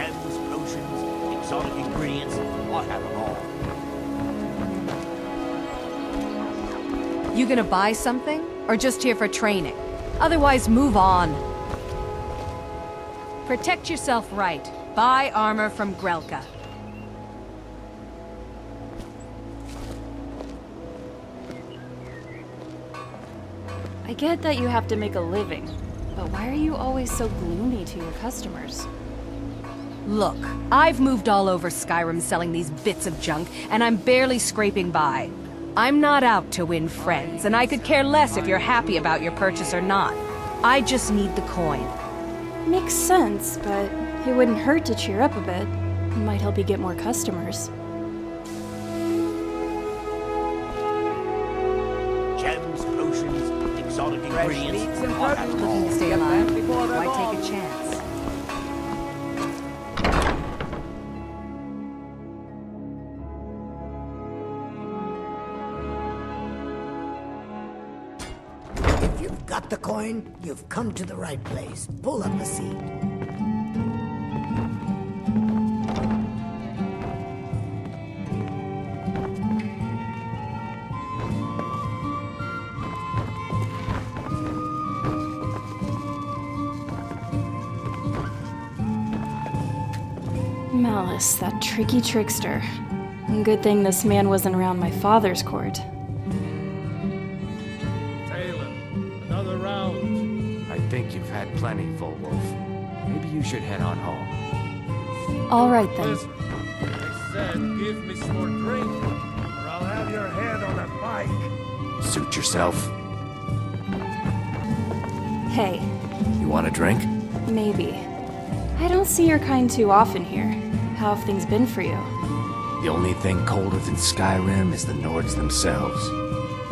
Gems, potions, exotic ingredients, I have them all. You gonna buy something? Or just here for training? Otherwise, move on. Protect yourself right. Buy armor from Grelka. I get that you have to make a living, but why are you always so gloomy to your customers? Look, I've moved all over Skyrim selling these bits of junk, and I'm barely scraping by. I'm not out to win friends, and I could care less if you're happy about your purchase or not. I just need the coin. Makes sense, but it wouldn't hurt to cheer up a bit. It might help you get more customers. Gems, potions, exotic ingredients, I have them all. Looking to stay alive? Why take a chance? If you've got the coin, you've come to the right place. Pull up a seat. Malice, that tricky trickster. Good thing this man wasn't around my father's court. Another round. I think you've had plenty, Full Wolf. Maybe you should head on home. All right then. Listen, I said give me some more drink, or I'll have your head on a bike. Suit yourself. Hey, You want a drink? maybe. I don't see your kind too often here. How have things been for you? The only thing colder than Skyrim is the Nords themselves.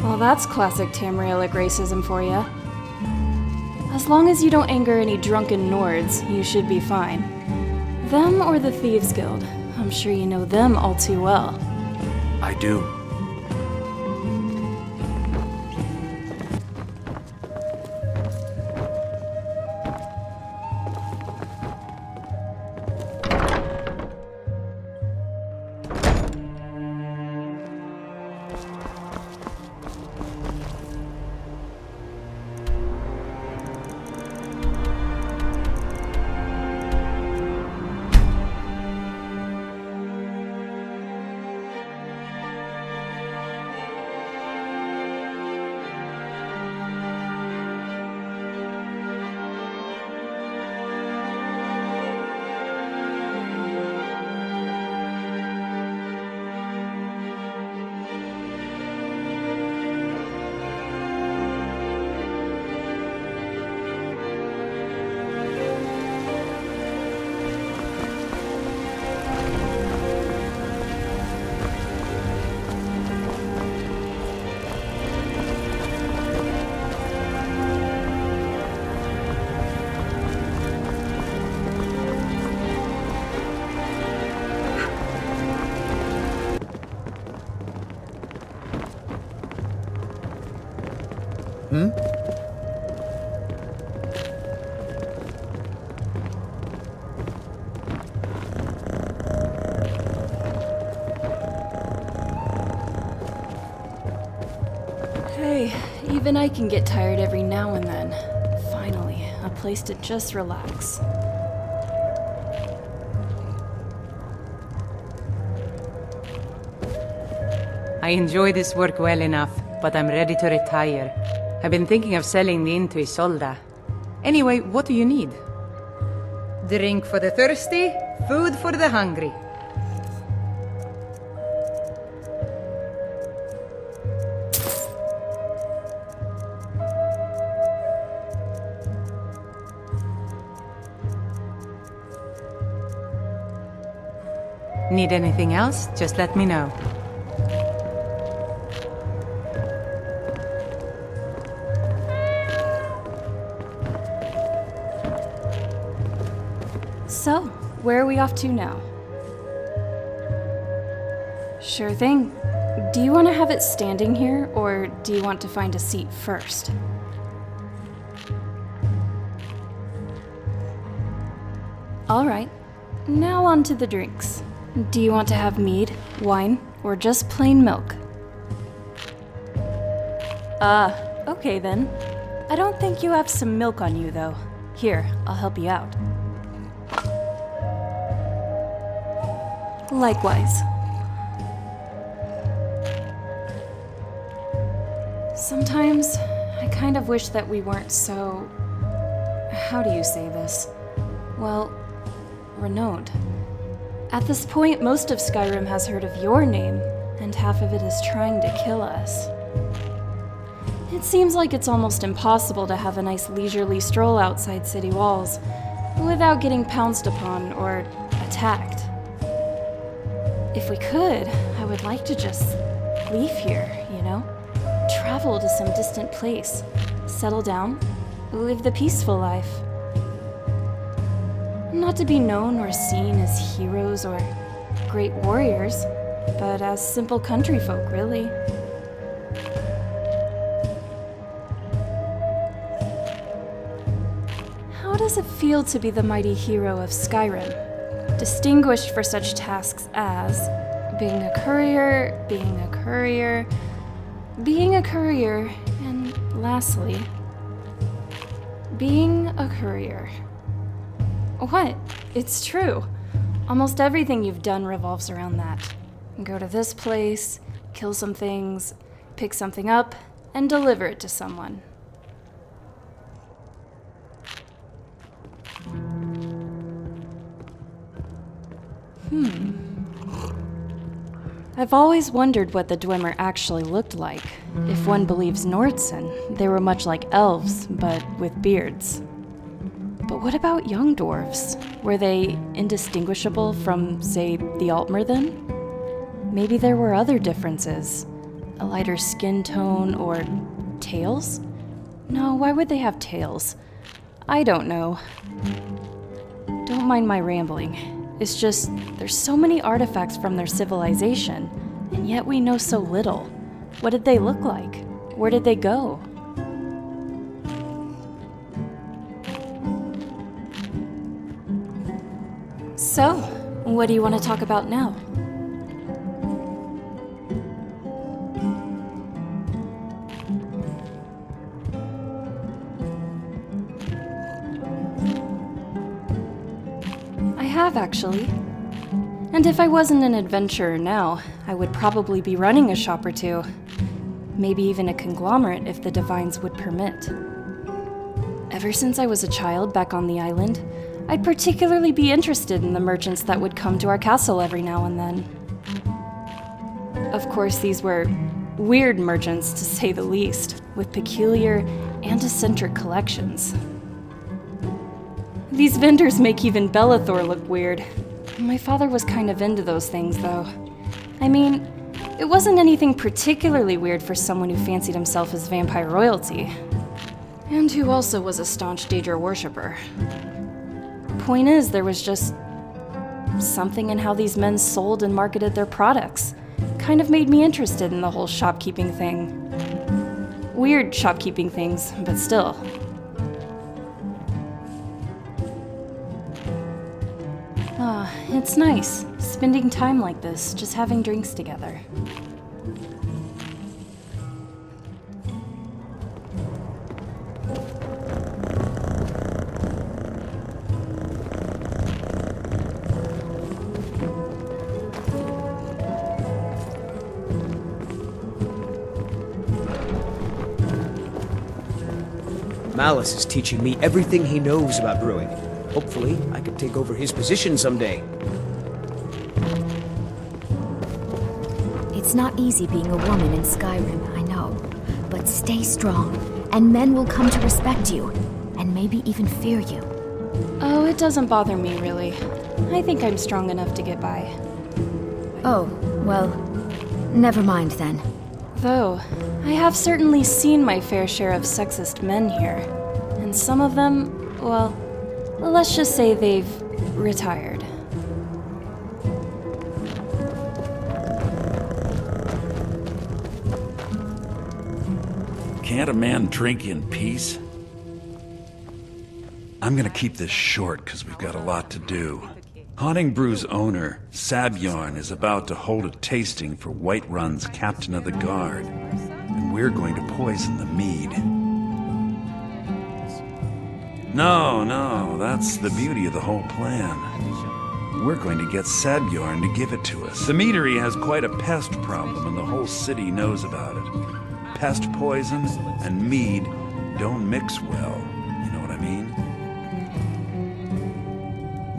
Well, that's classic Tamrielic racism for you. As long as you don't anger any drunken Nords, you should be fine. Them or the Thieves Guild. I'm sure you know them all too well. I do. Hey, even I can get tired every now and then. Finally, a place to just relax. I enjoy this work well enough, but I'm ready to retire. I've been thinking of selling the inn to Isolda. Anyway, what do you need? Drink for the thirsty, food for the hungry. Need anything else? Just let me know. So, where are we off to now? Sure thing. Do you want to have it standing here, or do you want to find a seat first? All right. Now on to the drinks. Do you want to have mead, wine, or just plain milk? Okay then. I don't think you have some milk on you, though. Here, I'll help you out. Likewise. Sometimes, I kind of wish that we weren't so... How do you say this? Well, renowned. At this point, most of Skyrim has heard of your name, and half of it is trying to kill us. It seems like it's almost impossible to have a nice leisurely stroll outside city walls without getting pounced upon or attacked. If we could, I would like to just leave here, you know? Travel to some distant place, settle down, live the peaceful life. Not to be known or seen as heroes or great warriors, but as simple country folk, really. How does it feel to be the mighty hero of Skyrim, distinguished for such tasks as being a courier, and lastly, being a courier? What? It's true. Almost everything you've done revolves around that. Go to this place, kill some things, pick something up, and deliver it to someone. I've always wondered what the Dwemer actually looked like. If one believes Nordsen, they were much like elves, but with beards. But what about young dwarves? Were they indistinguishable from, say, the Altmer then? Maybe there were other differences. A lighter skin tone, or tails? No, why would they have tails? I don't know. Don't mind my rambling. It's just, there's so many artifacts from their civilization, and yet we know so little. What did they look like? Where did they go? So, what do you want to talk about now? I have, actually. And if I wasn't an adventurer now, I would probably be running a shop or two. Maybe even a conglomerate if the Divines would permit. Ever since I was a child back on the island, I'd particularly be interested in the merchants that would come to our castle every now and then. Of course, these were weird merchants, to say the least, with peculiar and eccentric collections. These vendors make even Bellathor look weird. My father was kind of into those things, though. I mean, it wasn't anything particularly weird for someone who fancied himself as vampire royalty, and who also was a staunch Daedra worshipper. Point is, there was just something in how these men sold and marketed their products. Kind of made me interested in the whole shopkeeping thing. Weird shopkeeping things, but still. It's nice, spending time like this, just having drinks together. Malice is teaching me everything he knows about brewing. Hopefully, I could take over his position someday. It's not easy being a woman in Skyrim, I know. But stay strong, and men will come to respect you, and maybe even fear you. Oh, it doesn't bother me, really. I think I'm strong enough to get by. Oh, well, never mind then. Though, I have certainly seen my fair share of sexist men here. And some of them, well, let's just say they've retired. Can't a man drink in peace? I'm gonna keep this short because we've got a lot to do. Haunting Brew's owner, Sabjorn, is about to hold a tasting for Whiterun's captain of the guard, and we're going to poison the mead. No, that's the beauty of the whole plan. We're going to get Sabjorn to give it to us. The meadery has quite a pest problem, and the whole city knows about it. Pest poison and mead don't mix well, you know what I mean?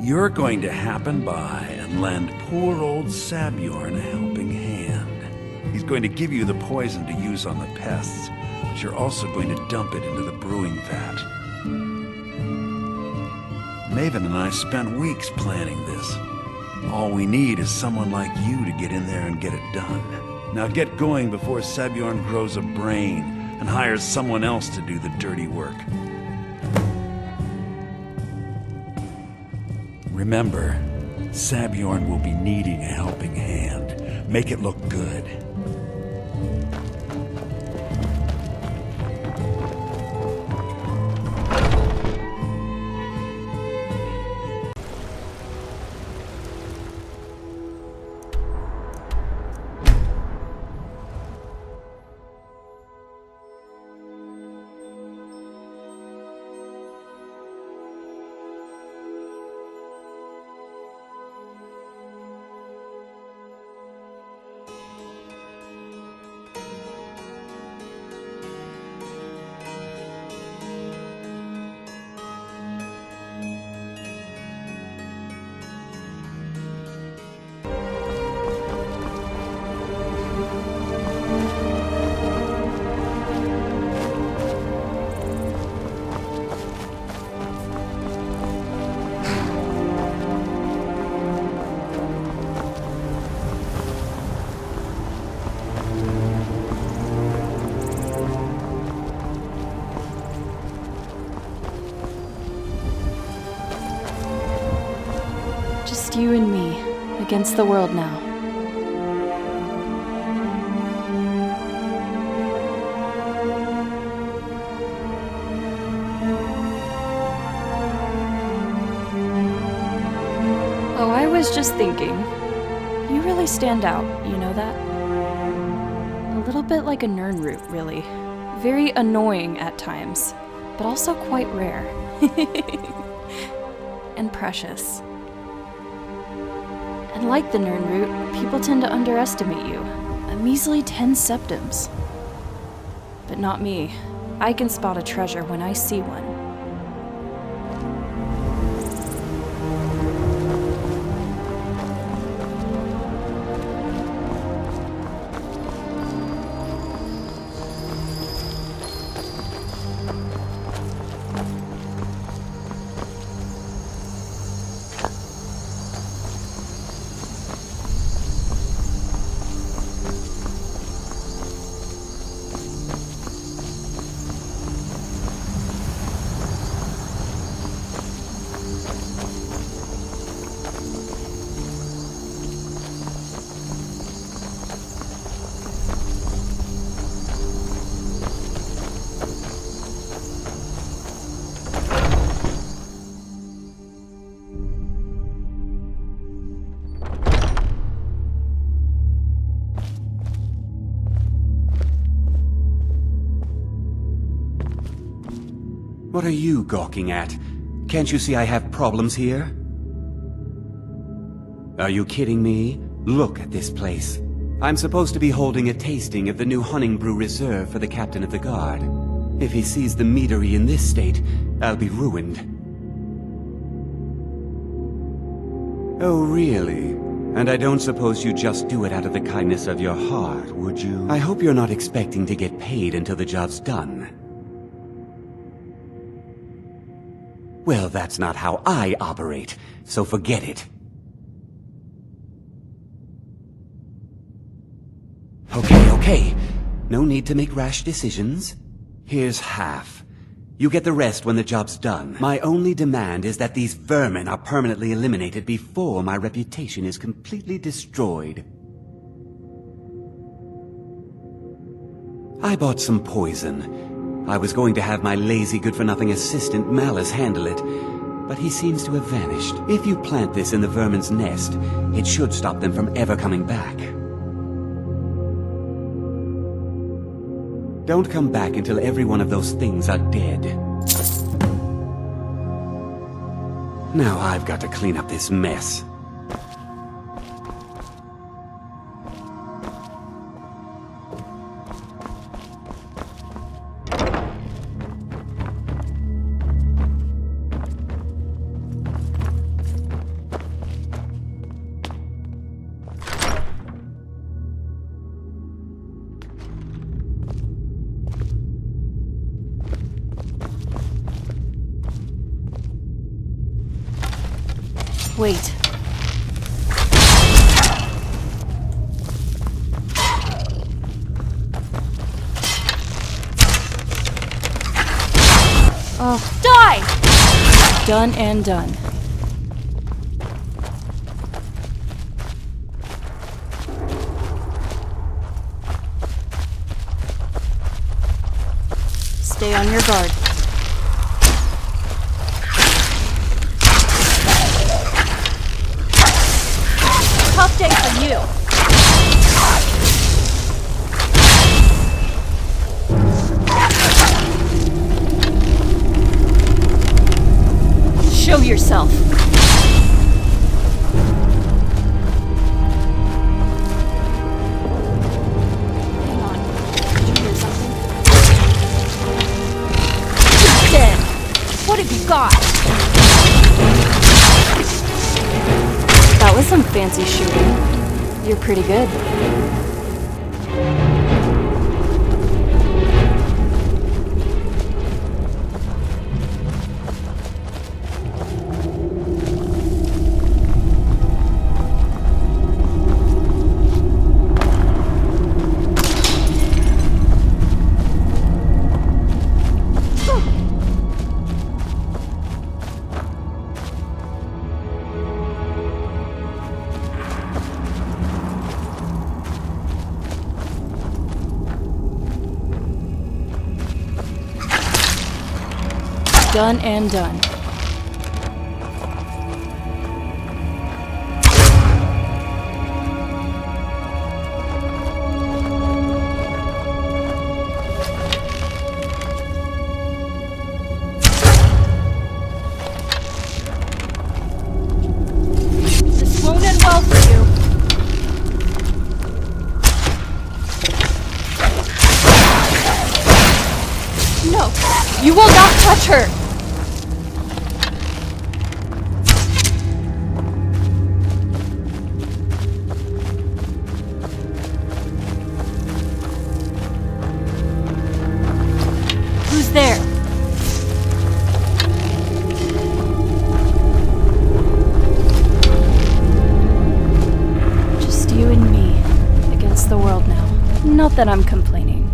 You're going to happen by and lend poor old Sabjorn a helping hand. He's going to give you the poison to use on the pests, but you're also going to dump it into the brewing vat. Maven and I spent weeks planning this. All we need is someone like you to get in there and get it done. Now get going before Sabjorn grows a brain and hires someone else to do the dirty work. Remember, Sabjorn will be needing a helping hand. Make it look good. Just you and me, against the world now. Oh, I was just thinking. You really stand out, you know that? A little bit like a Nirnroot, really. Very annoying at times, but also quite rare. And precious. And like the Nirnroot, people tend to underestimate you. A measly 10 septims. But not me. I can spot a treasure when I see one. What are you gawking at? Can't you see I have problems here? Are you kidding me? Look at this place. I'm supposed to be holding a tasting of the new Hunting Brew Reserve for the Captain of the Guard. If he sees the meadery in this state, I'll be ruined. Oh, really? And I don't suppose you just do it out of the kindness of your heart, would you? I hope you're not expecting to get paid until the job's done. Well, that's not how I operate, so forget it. Okay. No need to make rash decisions. Here's half. You get the rest when the job's done. My only demand is that these vermin are permanently eliminated before my reputation is completely destroyed. I bought some poison. I was going to have my lazy good-for-nothing assistant Malice handle it, but he seems to have vanished. If you plant this in the vermin's nest, it should stop them from ever coming back. Don't come back until every one of those things are dead. Now I've got to clean up this mess. Wait. Oh, die! Done and done. Stay on your guard. Tough day for you. Show yourself. Hang on. Did you hear something? He's dead. What have you got? That was some fancy shooting. You're pretty good. Done and done. This won't end well for you. No, you will not touch her! Who's there? Just you and me against the world now. Not that I'm complaining.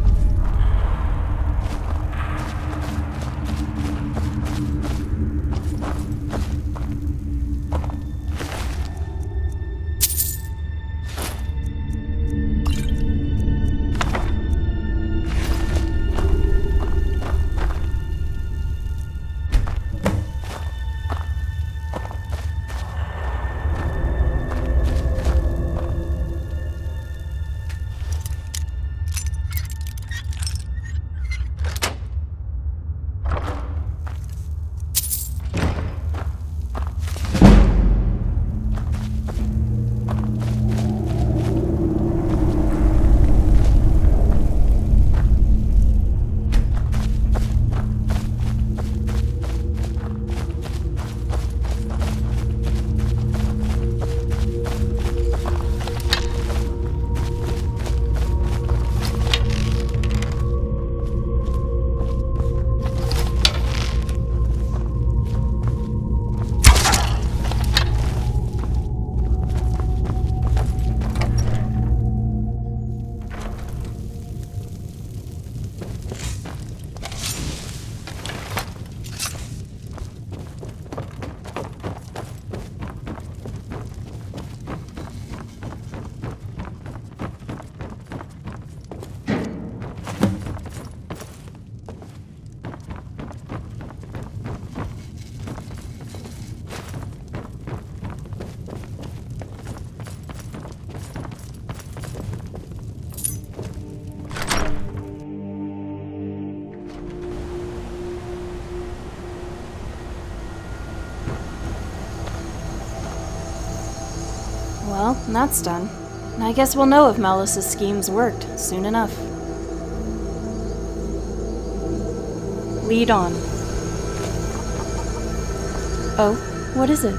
Well, that's done. I guess we'll know if Malice's schemes worked soon enough. Lead on. Oh, what is it?